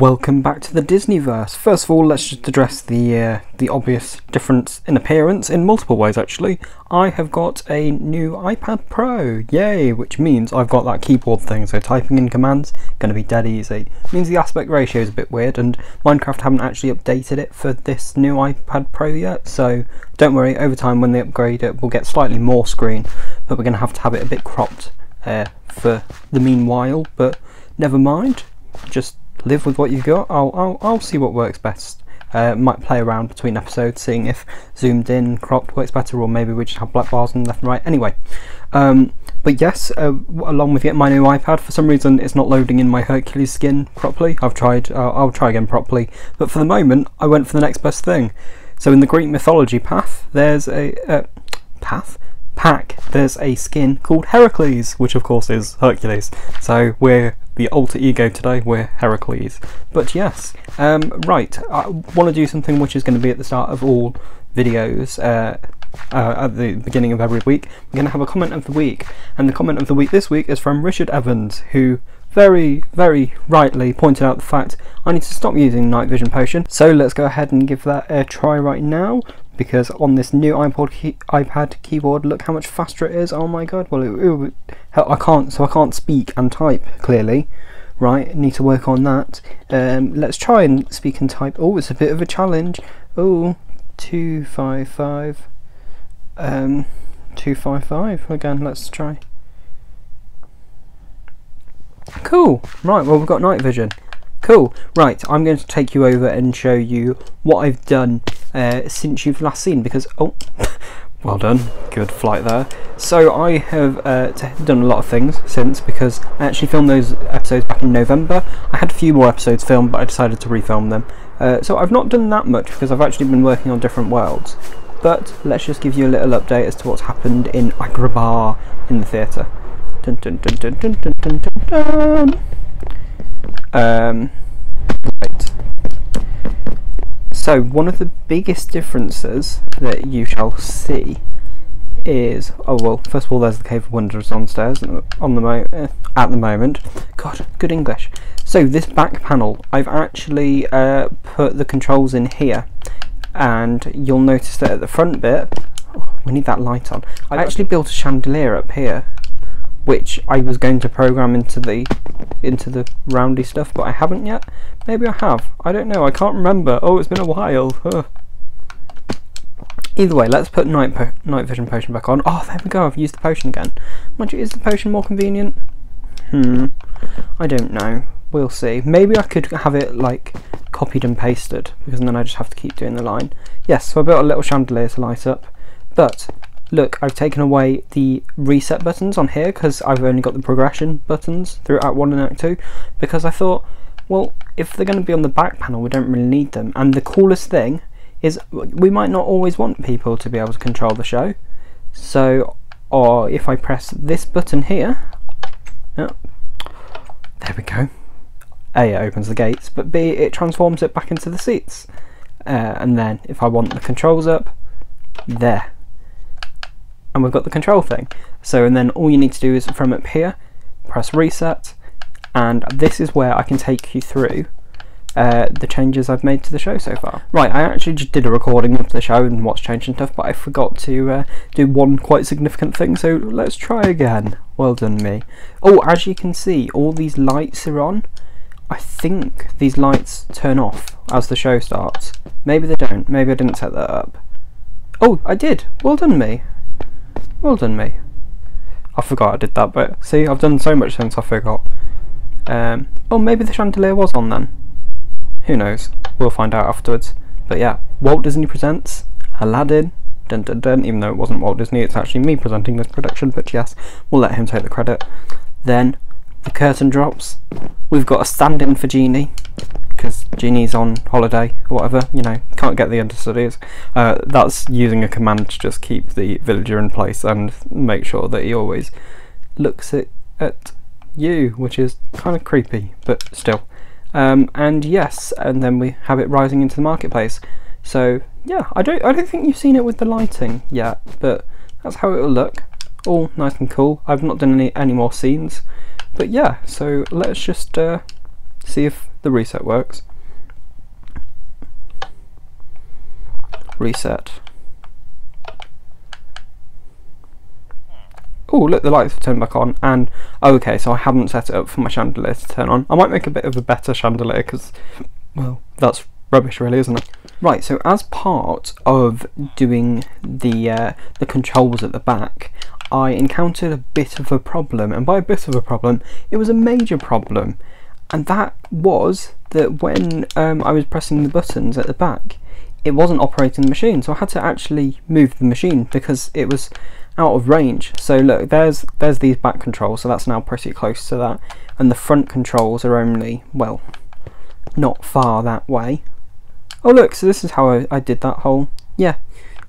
Welcome back to the Disneyverse. First of all, let's just address the obvious difference in appearance in multiple ways actually. I have got a new iPad Pro, yay, which means I've got that keyboard thing, so typing in commands going to be dead easy. Means the aspect ratio is a bit weird and Minecraft haven't actually updated it for this new iPad Pro yet, so don't worry, over time when they upgrade it we'll get slightly more screen, but we're going to have it a bit cropped for the meanwhile, but never mind, just live with what you've got. I'll see what works best. Might play around between episodes, seeing if zoomed in, cropped works better, or maybe we just have black bars on left and right. Anyway, but yes, along with my new iPad, for some reason it's not loading in my Hercules skin properly. I've tried. I'll try again properly. But for the moment, I went for the next best thing. So in the Greek mythology path, there's a there's a skin called Heracles, which of course is Hercules. So we're the alter ego today, we're Heracles. But yes, right, I want to do something which is going to be at the start of all videos, at the beginning of every week. We're going to have a comment of the week, and the comment of the week this week is from Richard Evans, who very, very rightly pointed out the fact I need to stop using night vision potion. So let's go ahead and give that a try right now, because on this new iPad keyboard, look how much faster it is. Oh my god, well I can't speak and type clearly, right? Need to work on that. Let's try and speak and type. Oh, it's a bit of a challenge. Oh, 255 255 again. Let's try. Cool. Right, well we've got night vision. Cool. Right, I'm going to take you over and show you what I've done since you've last seen, because oh well done, good flight there. So I have done a lot of things since, because I actually filmed those episodes back in November. I had a few more episodes filmed, but I decided to refilm them. So I've not done that much because I've actually been working on different worlds, but let's just give you a little update as to what's happened in Agrabah in the theatre. Dun, dun, dun, dun, dun, dun, dun, dun, dun. Right. So one of the biggest differences that you shall see is, oh well, first of all there's the Cave of Wonders downstairs at the moment. God, good English. So this back panel, I've actually put the controls in here, and you'll notice that at the front bit, oh, we need that light on. I actually built a chandelier up here, which I was going to program into the roundy stuff, but I haven't yet. Maybe I have. I don't know. I can't remember. Oh, it's been a while. Ugh. Either way, let's put night vision potion back on. Oh, there we go. I've used the potion again. Mind you, is the potion more convenient? I don't know. We'll see. Maybe I could have it like copied and pasted, because then I just have to keep doing the line. Yes, so I built a little chandelier to light up, but look, I've taken away the reset buttons on here because I've only got the progression buttons through Act 1 and Act 2, because I thought, well, if they're going to be on the back panel, we don't really need them. And the coolest thing is we might not always want people to be able to control the show. So, or if I press this button here, oh, there we go. A, it opens the gates, but B, it transforms it back into the seats. And then if I want the controls up, there. And we've got the control thing. So, and then all you need to do is from up here, press reset, and this is where I can take you through the changes I've made to the show so far. Right, I actually just did a recording of the show and what's changed and stuff, but I forgot to do one quite significant thing, so let's try again. Well done me. Oh, as you can see, all these lights are on. I think these lights turn off as the show starts. Maybe they don't, maybe I didn't set that up. Oh, I did. Well done me. Well done me. I forgot I did that, but see, I've done so much since I forgot. Oh, maybe the chandelier was on then. Who knows? We'll find out afterwards. But yeah, Walt Disney Presents Aladdin. Dun dun dun. Even though it wasn't Walt Disney, it's actually me presenting this production, but yes, we'll let him take the credit. Then the curtain drops. We've got a stand-in for Genie, because Genie's on holiday or whatever, you know, can't get the understudies. That's using a command to just keep the villager in place and make sure that he always looks at you, which is kind of creepy, but still. And yes, and then we have it rising into the marketplace. So yeah, I don't think you've seen it with the lighting yet, but that's how it will look. All nice and cool. I've not done any more scenes, but yeah. So let's just see if the reset works. Reset. Oh, look, the lights have turned back on, and oh, okay, so I haven't set it up for my chandelier to turn on. I might make a bit of a better chandelier because, well, that's rubbish, really, isn't it? Right, so as part of doing the controls at the back, I encountered a bit of a problem, and by a bit of a problem, it was a major problem, and that was that when I was pressing the buttons at the back, it wasn't operating the machine, so I had to actually move the machine because it was out of range. So look, there's these back controls, so that's now pretty close to that, and the front controls are only, well, not far that way. Oh look, so this is how I did that whole, yeah,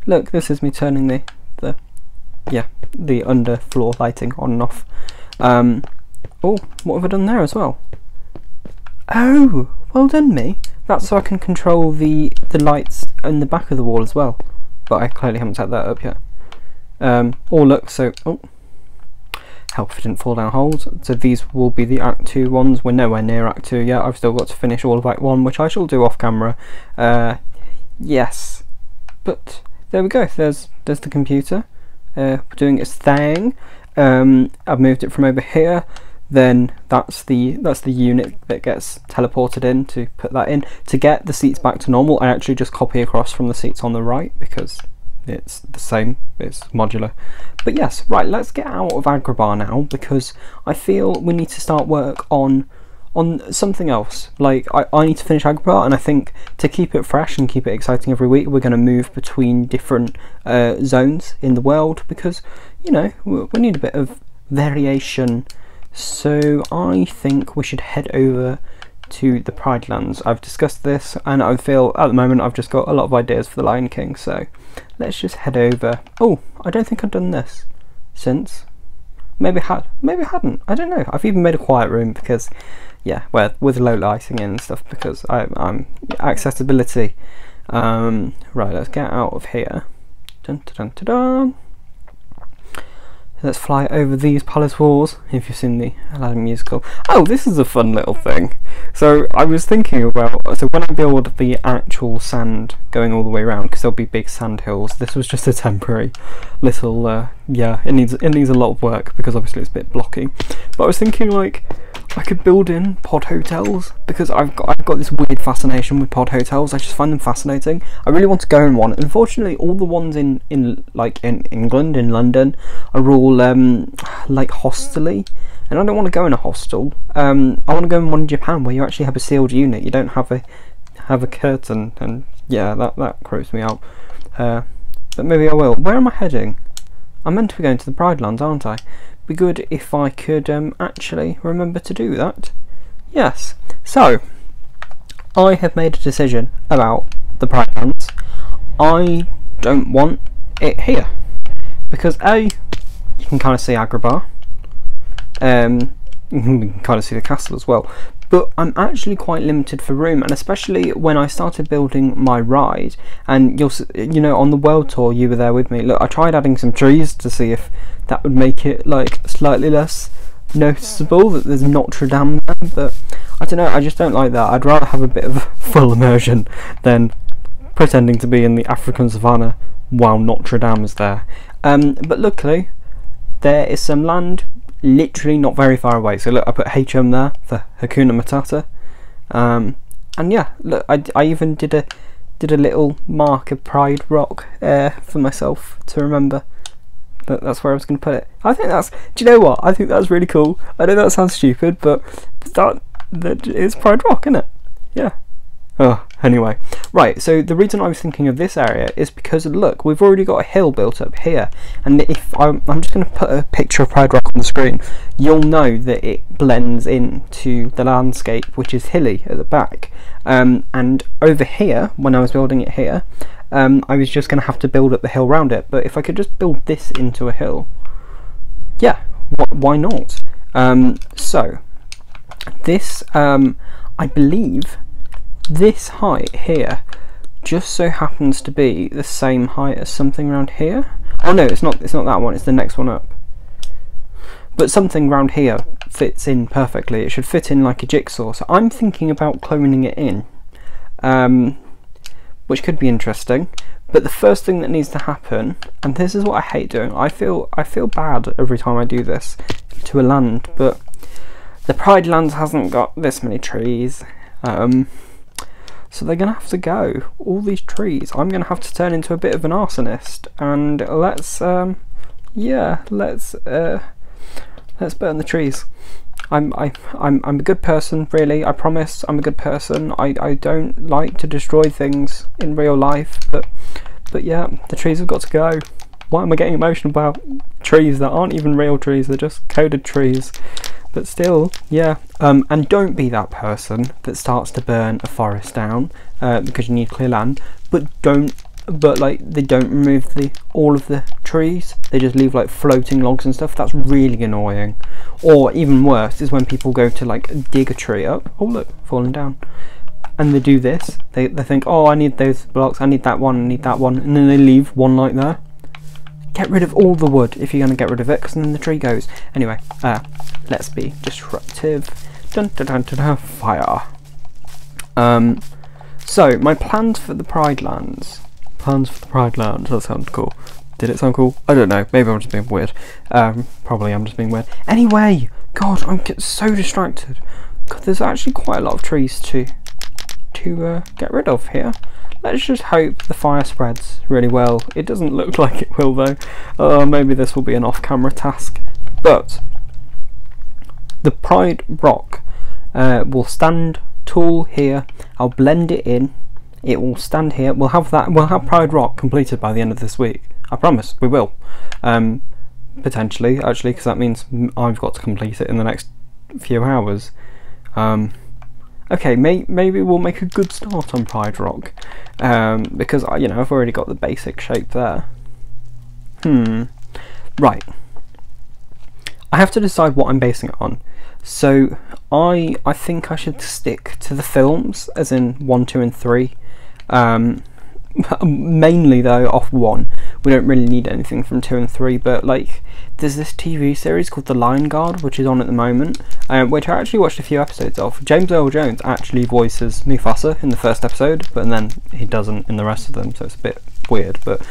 look, this is me turning the underfloor lighting on and off. Oh, what have I done there as well? Oh, well done me. That's so I can control the lights in the back of the wall as well, but I clearly haven't set that up yet. Oh look, so, oh, help if it didn't fall down holes. So these will be the Act 2 ones. We're nowhere near Act 2 yet. I've still got to finish all of Act 1, which I shall do off camera. Yes, but there we go. There's the computer doing its thing. I've moved it from over here. Then that's the unit that gets teleported in to put that in. To get the seats back to normal, I actually just copy across from the seats on the right because it's the same, it's modular. But yes, right, let's get out of Agrabah now because I feel we need to start work on something else. Like I need to finish Agrabah, and I think to keep it fresh and keep it exciting every week, we're going to move between different zones in the world because, you know, we need a bit of variation. So I think we should head over to the Pride Lands. I've discussed this, and I feel at the moment I've just got a lot of ideas for the Lion King, so let's just head over. Oh, I don't think I've done this since. Maybe I hadn't. I don't know. I've even made a quiet room because, yeah, with low lighting and stuff because I'm accessibility. Right, let's get out of here. Dun dun dun dun. Let's fly over these palace walls, if you've seen the Aladdin musical. Oh, this is a fun little thing. So I was thinking about, so when I build the actual sand going all the way around, because there'll be big sand hills, this was just a temporary little, yeah, it needs a lot of work because obviously it's a bit blocky. But I was thinking like, I could build in pod hotels because I've got this weird fascination with pod hotels. I just find them fascinating. I really want to go in one. Unfortunately, all the ones in England, in London, are all like hostely, and I don't want to go in a hostel. I want to go in one in Japan where you actually have a sealed unit. You don't have a curtain, and yeah, that creeps me out. But maybe I will. Where am I heading? I'm meant to be going to the Pride Lands, aren't I? Be good if I could actually remember to do that. Yes, so I have made a decision about the Pride Lands. I don't want it here because A, you can kind of see Agrabah, you can kind of see the castle as well, but I'm actually quite limited for room, and especially when I started building my ride, and you know, on the world tour you were there with me. Look, I tried adding some trees to see if that would make it like slightly less noticeable that there's Notre Dame there, but I don't know, I just don't like that. I'd rather have a bit of full immersion than pretending to be in the African savannah while Notre Dame is there. But luckily there is some land literally not very far away. So look, I put HM there for Hakuna Matata, and yeah, look, I even did a little mark of Pride Rock for myself to remember. But that's where I was going to put it. I think that's, do you know what? I think that's really cool. I know that sounds stupid, but that is Pride Rock, isn't it? Yeah. Oh, anyway. Right, so the reason I was thinking of this area is because, look, we've already got a hill built up here. And if I'm just going to put a picture of Pride Rock on the screen, you'll know that it blends into the landscape, which is hilly at the back. And over here, when I was building it here, I was just going to have to build up the hill around it. But if I could just build this into a hill, yeah, why not? So, this, I believe, this height here just so happens to be the same height as something around here. Oh no, it's not that one, it's the next one up. But something around here fits in perfectly. It should fit in like a jigsaw. So I'm thinking about cloning it in, which could be interesting. But the first thing that needs to happen, and this is what I hate doing, I feel bad every time I do this to a land, but the Pride Lands hasn't got this many trees, so they're gonna have to go. All these trees, I'm gonna have to turn into a bit of an arsonist, and let's burn the trees. I'm a good person, really. I promise I'm a good person. I don't like to destroy things in real life, but yeah, the trees have got to go. Why am I getting emotional about trees that aren't even real trees? They're just coded trees. But still, yeah. And don't be that person that starts to burn a forest down because you need clear land. But like they don't remove all of the trees. They just leave like floating logs and stuff. That's really annoying. Or even worse is when people go to like dig a tree up. Oh look, falling down. And they do this. They think, oh, I need those blocks. I need that one. I need that one. And then they leave one like there. Get rid of all the wood if you're going to get rid of it, because then the tree goes. Anyway, let's be disruptive. Dun dun dun dun dun. Fire. So my plans for the Pride Lands. That sounds cool. Did it sound cool? I don't know. Maybe I'm just being weird. Probably I'm just being weird. Anyway, God, I'm so distracted. God, there's actually quite a lot of trees to get rid of here. Let's just hope the fire spreads really well. It doesn't look like it will though. Maybe this will be an off-camera task. But the Pride Rock will stand tall here. I'll blend it in. It will stand here. We'll have Pride Rock completed by the end of this week. I promise we will. Potentially, actually, because that means I've got to complete it in the next few hours. Okay, maybe we'll make a good start on Pride Rock, because I've already got the basic shape there. Right. I have to decide what I'm basing it on. So I think I should stick to the films, as in 1, 2 and 3. Mainly though off 1. We don't really need anything from 2 and 3, but like there's this TV series called The Lion Guard, which is on at the moment, which I actually watched a few episodes of. James Earl Jones actually voices Mufasa in the first episode, but then he doesn't in the rest of them, so it's a bit weird. But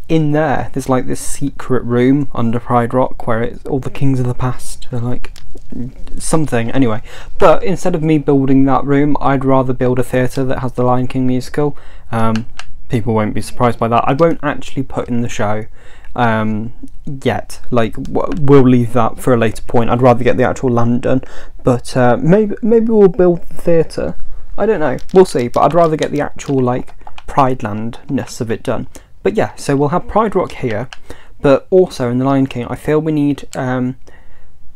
in there's like this secret room under Pride Rock where it's all the kings of the past are like something anyway. But instead of me building that room, I'd rather build a theatre that has the Lion King musical. People won't be surprised by that. I won't actually put in the show yet. Like we'll leave that for a later point. I'd rather get the actual land done, but maybe we'll build the theatre. I don't know, we'll see, but I'd rather get the actual like Pride Land-ness of it done. But yeah, so we'll have Pride Rock here, but also in the Lion King I feel we need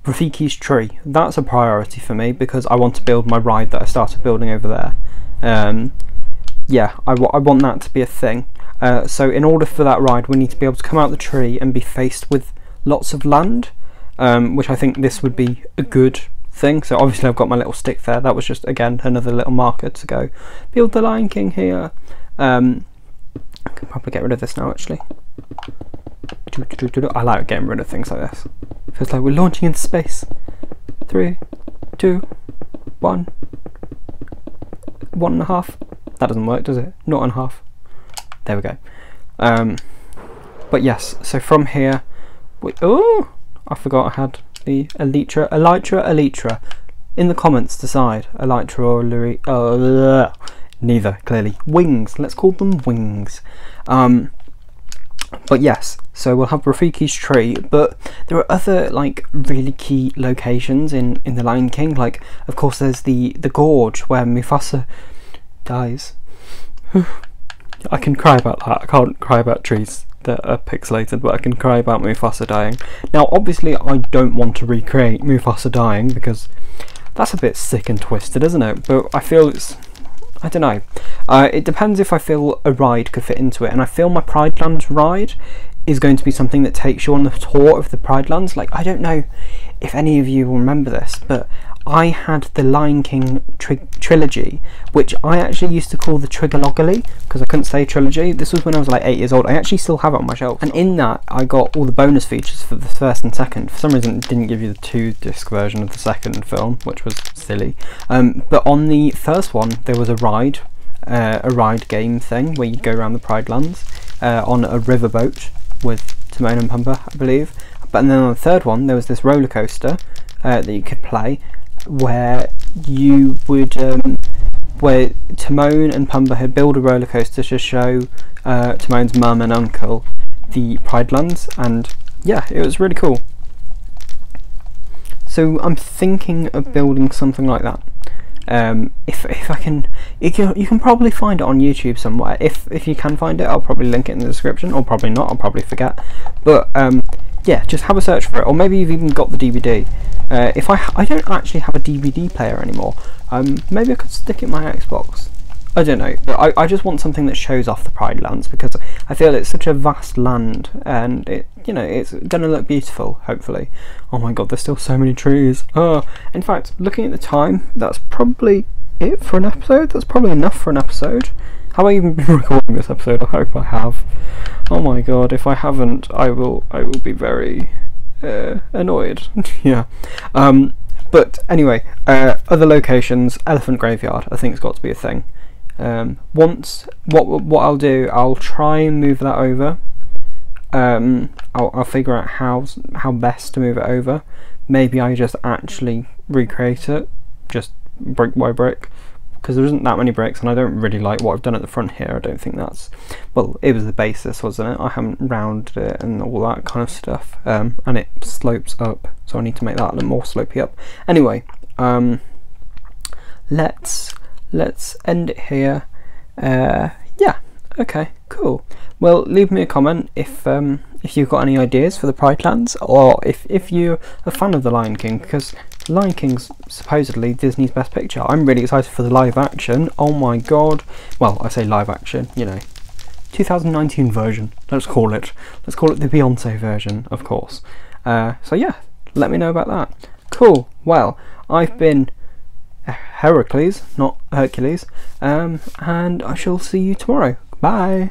Rafiki's tree. That's a priority for me because I want to build my ride that I started building over there. Yeah, I want that to be a thing. So in order for that ride we need to be able to come out the tree and be faced with lots of land, which I think this would be a good thing. So obviously I've got my little stick there. That was just, again, another little marker to go build the Lion King here. I can probably get rid of this now actually. I like getting rid of things like this. Feels like we're launching into space. 3, 2, 1. 1.5. That doesn't work, does it? Not and a half. There we go. But yes, so from here oh, I forgot I had the elytra. In the comments decide, elytra or neither, clearly. Wings, let's call them wings. But yes, so we'll have Rafiki's tree, but there are other like really key locations in the Lion King. Like, of course, there's the gorge where Mufasa dies. I can cry about that. I can't cry about trees that are pixelated, but I can cry about Mufasa dying. Now, obviously, I don't want to recreate Mufasa dying because that's a bit sick and twisted, isn't it? But I feel it's, I don't know. It depends if I feel a ride could fit into it, and I feel my Pride Lands ride is going to be something that takes you on the tour of the Pride Lands. Like, I don't know if any of you will remember this, but I had the Lion King trilogy, which I actually used to call the Trigologoly because I couldn't say trilogy. This was when I was like 8 years old. I actually still have it on my shelf. And in that, I got all the bonus features for the first and second. For some reason, it didn't give you the 2-disc version of the second film, which was silly. But on the first one, there was a ride game thing where you'd go around the Pride Lands on a riverboat with Timon and Pumbaa, I believe. But then on the third one, there was this roller coaster that you could play, where you would where Timon and Pumbaa had built a roller coaster to show Timon's mum and uncle the Pride Lands, and yeah, it was really cool. So I'm thinking of building something like that. If I can, you can probably find it on YouTube somewhere. If you can find it, I'll probably link it in the description, or probably not. I'll probably forget. But yeah, just have a search for it, or maybe you've even got the DVD. If I don't actually have a DVD player anymore, maybe I could stick it in my Xbox. I don't know, but I just want something that shows off the Pride Lands, because I feel it's such a vast land, and it's gonna look beautiful, hopefully. Oh my god, there's still so many trees. In fact, looking at the time, that's probably it for an episode. That's probably enough for an episode. Have I even been recording this episode? I hope I have. Oh my god, if I haven't, I will be very annoyed. Yeah. But anyway, other locations, Elephant Graveyard, I think it's got to be a thing. What I'll do, I'll try and move that over. I'll figure out how best to move it over. Maybe I just actually recreate it, just brick by brick, because there isn't that many bricks, and I don't really like what I've done at the front here. I don't think that's, well, it was the basis, wasn't it? I haven't rounded it and all that kind of stuff, and it slopes up, so I need to make that a little more slopey up. Anyway, let's end it here. Yeah, okay, cool. Well, leave me a comment if you've got any ideas for the Pride Lands, or if you're a fan of The Lion King, because The Lion King's supposedly Disney's best picture. I'm really excited for the live action. Oh my god. Well, I say live action, 2019 version, let's call it. Let's call it the Beyonce version, of course. So yeah, let me know about that. Cool. Well, I've been Heracles, not Hercules, and I shall see you tomorrow. Bye.